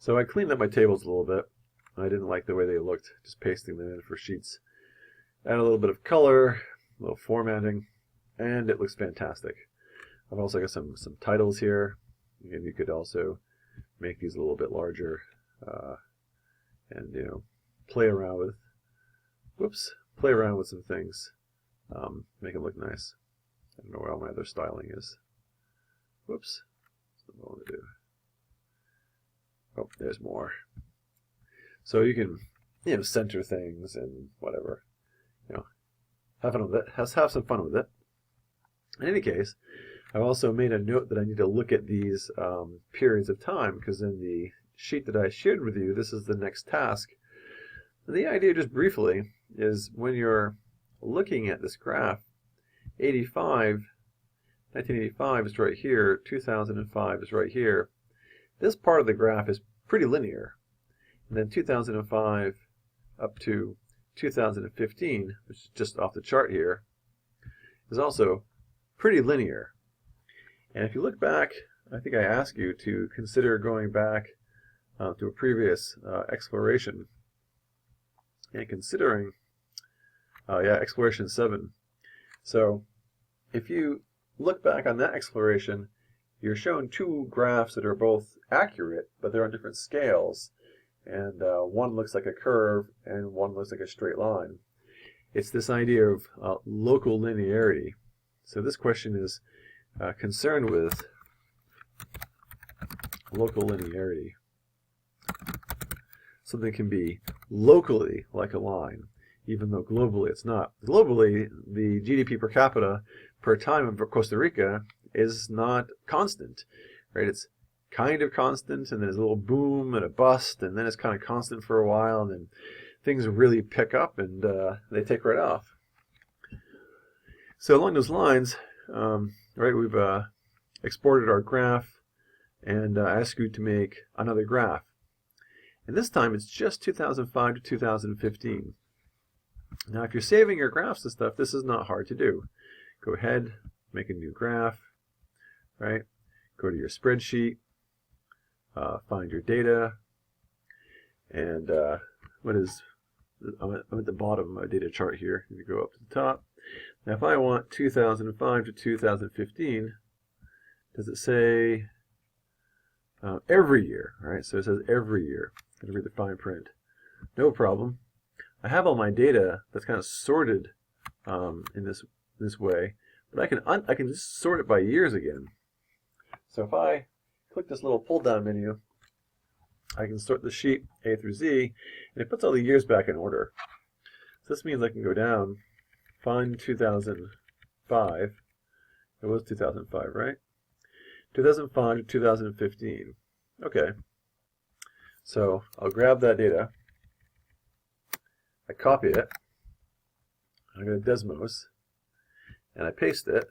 So I cleaned up my tables a little bit. I didn't like the way they looked, just pasting them in for sheets. Add a little bit of color, a little formatting, and it looks fantastic. I've also got some titles here, and you could also make these a little bit larger, and play around with some things, make it look nice. I don't know where all my other styling is. Whoops, that's what I want to do. Oh, there's more. So you can, center things and whatever. Have fun with it. Have some fun with it. In any case, I've also made a note that I need to look at these periods of time, because in the sheet that I shared with you, this is the next task. And the idea, just briefly, is when you're looking at this graph, 1985 is right here, 2005 is right here. This part of the graph is pretty linear. And then 2005 up to 2015, which is just off the chart here, is also pretty linear. And if you look back, I think I asked you to consider going back to a previous exploration and considering, exploration 7. So if you look back on that exploration, you're shown two graphs that are both accurate, but they're on different scales. And one looks like a curve and one looks like a straight line. It's this idea of local linearity. So this question is concerned with local linearity. Something can be locally like a line, even though globally it's not. Globally, the GDP per capita per time of Costa Rica is not constant, right? It's kind of constant, and there's a little boom and a bust, and then it's kind of constant for a while, and then things really pick up and they take right off. So along those lines, right, we've exported our graph and asked you to make another graph. And this time it's just 2005 to 2015. Now if you're saving your graphs and stuff, this is not hard to do. Go ahead, make a new graph, right? Go to your spreadsheet, find your data, and I'm at the bottom of my data chart here. You go up to the top. Now if I want 2005 to 2015, does it say every year, right? So it says every year. I'm going to read the fine print. No problem. I have all my data that's kind of sorted in this way, but I can just sort it by years again. So if I click this little pull-down menu, I can sort the sheet A through Z, and it puts all the years back in order. So this means I can go down, find 2005. It was 2005, right? 2005 to 2015. Okay. So I'll grab that data. I copy it. I go to Desmos, and I paste it.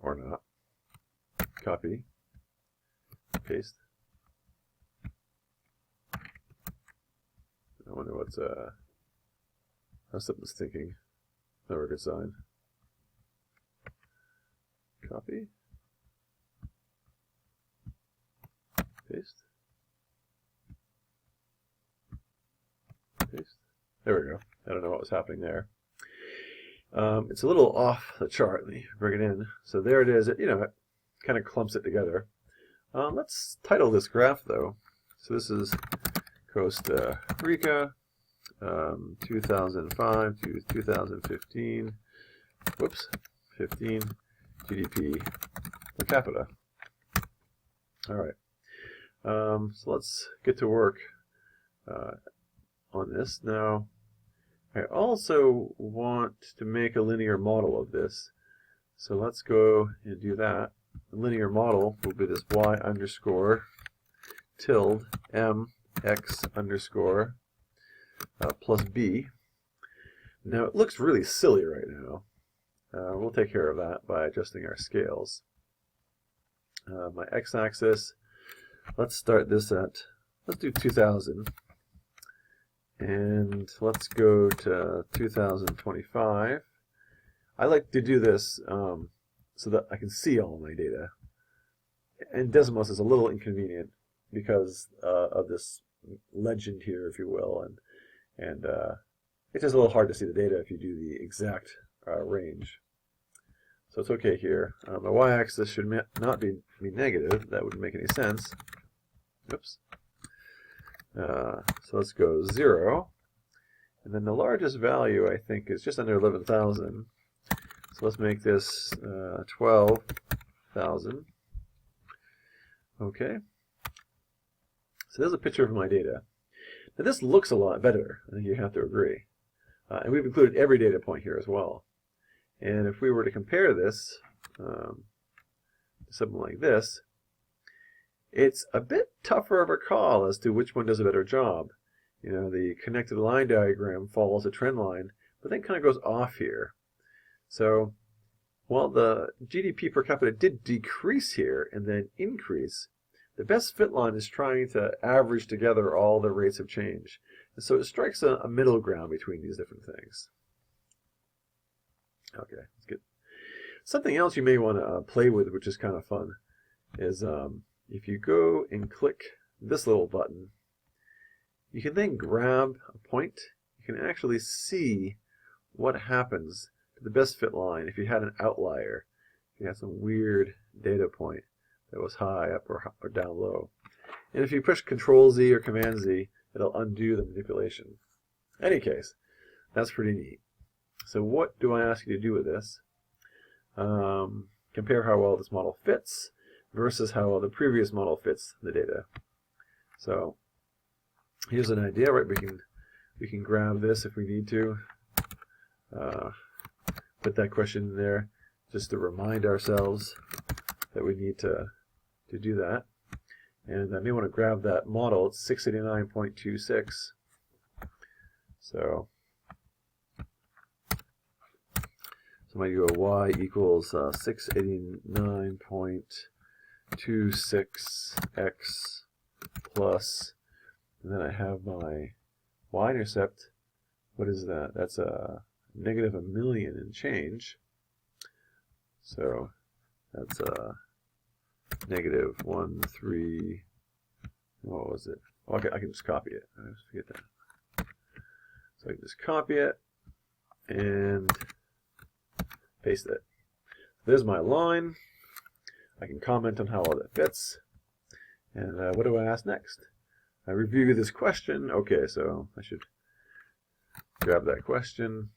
Or not. Copy. Paste. I wonder what's how something's thinking. Never a good sign. Copy. Paste. Paste. There we go. I don't know what was happening there. It's a little off the chart. Let me bring it in. So there it is. It kind of clumps it together. Let's title this graph though. So this is Costa Rica, 2005 to 2015. Whoops, 15 GDP per capita. All right. So let's get to work on this now. I also want to make a linear model of this. So let's go and do that. The linear model will be this y underscore tilde m x underscore plus b. Now it looks really silly right now. We'll take care of that by adjusting our scales. My x-axis, let's start this at, let's do 2000. And let's go to 2025. I like to do this so that I can see all my data. And Desmos is a little inconvenient because of this legend here, if you will, and it's just a little hard to see the data if you do the exact range. So it's okay here. My y-axis should not be negative. That wouldn't make any sense. Oops. So let's go 0. And then the largest value, I think, is just under 11,000. So let's make this 12,000. Okay. So there's a picture of my data. Now this looks a lot better. I think you have to agree. And we've included every data point here as well. And if we were to compare this to something like this, it's a bit tougher of a call as to which one does a better job. You know, the connected line diagram follows a trend line, but then kind of goes off here. So while the GDP per capita did decrease here and then increase, the best fit line is trying to average together all the rates of change. And so it strikes a middle ground between these different things. Okay, that's good. Something else you may want to play with, which is kind of fun, is if you go and click this little button, you can then grab a point. You can actually see what happens to the best fit line if you had an outlier. If you had some weird data point that was high up or down low. And if you push Control-Z or Command-Z, it'll undo the manipulation. In any case, that's pretty neat. So what do I ask you to do with this? Compare how well this model fits versus how well the previous model fits the data. So here's an idea, right? We can grab this if we need to. Put that question in there just to remind ourselves that we need to do that. And I may want to grab that model. It's 689.26. So I might go y equals 689.26x plus, and then I have my y-intercept. What is that? That's a negative a million and change. So that's a negative 13. What was it? Okay, I can just copy it. I just forget that. So I can just copy it and paste it. There's my line. I can comment on how well that fits. And what do I ask next? I review this question. Okay, so I should grab that question,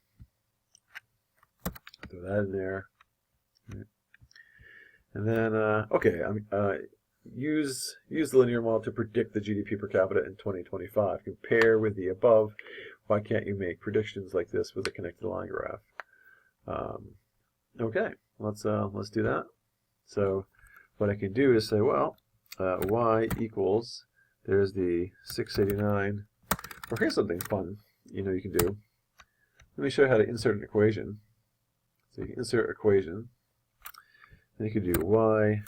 throw that in there. And then, okay, use the linear model to predict the GDP per capita in 2025. Compare with the above. Why can't you make predictions like this with a connected line graph? Okay, let's do that. So what I can do is say, well, y equals, there's the 689. Well, here's something fun you can do. Let me show you how to insert an equation. So you can insert equation. Then you could do y,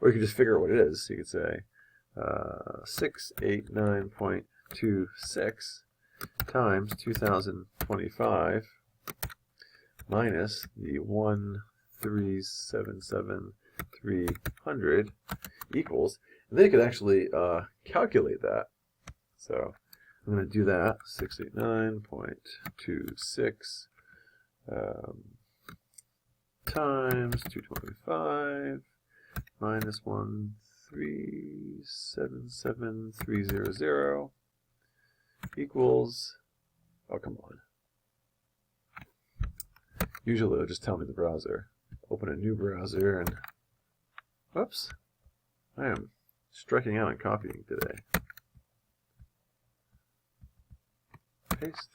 or you could just figure out what it is. So you could say 689.26 times 2025 minus the 1377300 equals, and then you could actually calculate that. So I'm going to do that, 689.26 times 225 minus 1377300 equals, oh come on. Usually it'll just tell me the browser. Open a new browser and, whoops, I am striking out on copying today. Paste.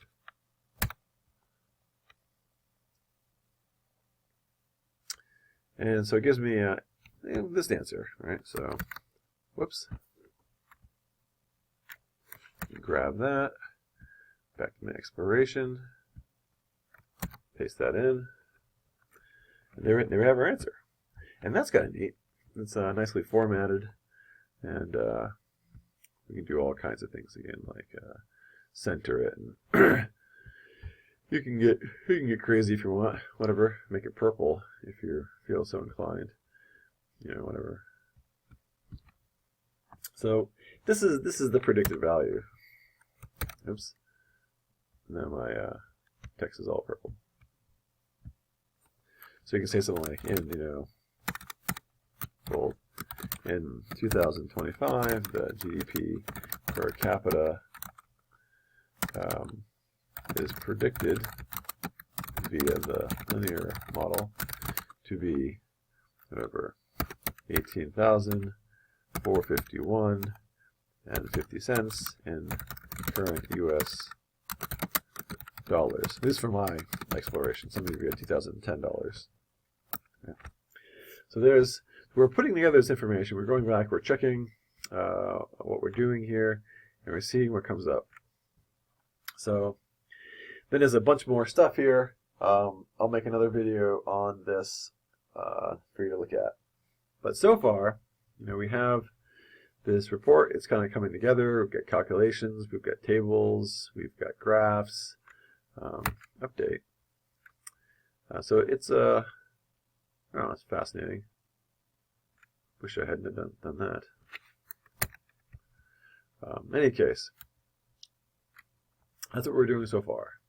And so it gives me this answer, right? So, whoops. Grab that, back to my exploration, paste that in, and there we have our answer. And that's kind of neat. It's nicely formatted, and we can do all kinds of things again, like center it, and you can get crazy if you want. Whatever, make it purple if you feel so inclined. Whatever. So this is the predicted value. Oops. Now my text is all purple. So you can say something like bold, in 2025, the GDP per capita is predicted via the linear model to be whatever 18,451.50 in current U.S. dollars. This is for my exploration. Some of you get $2010. Yeah. So we're putting together this information. We're going back. We're checking what we're doing here, and we're seeing what comes up. So then there's a bunch more stuff here. I'll make another video on this for you to look at. But so far, we have this report. It's kind of coming together. We've got calculations. We've got tables. We've got graphs. Update. So it's it's fascinating. Wish I hadn't done that. In any case, that's what we're doing so far.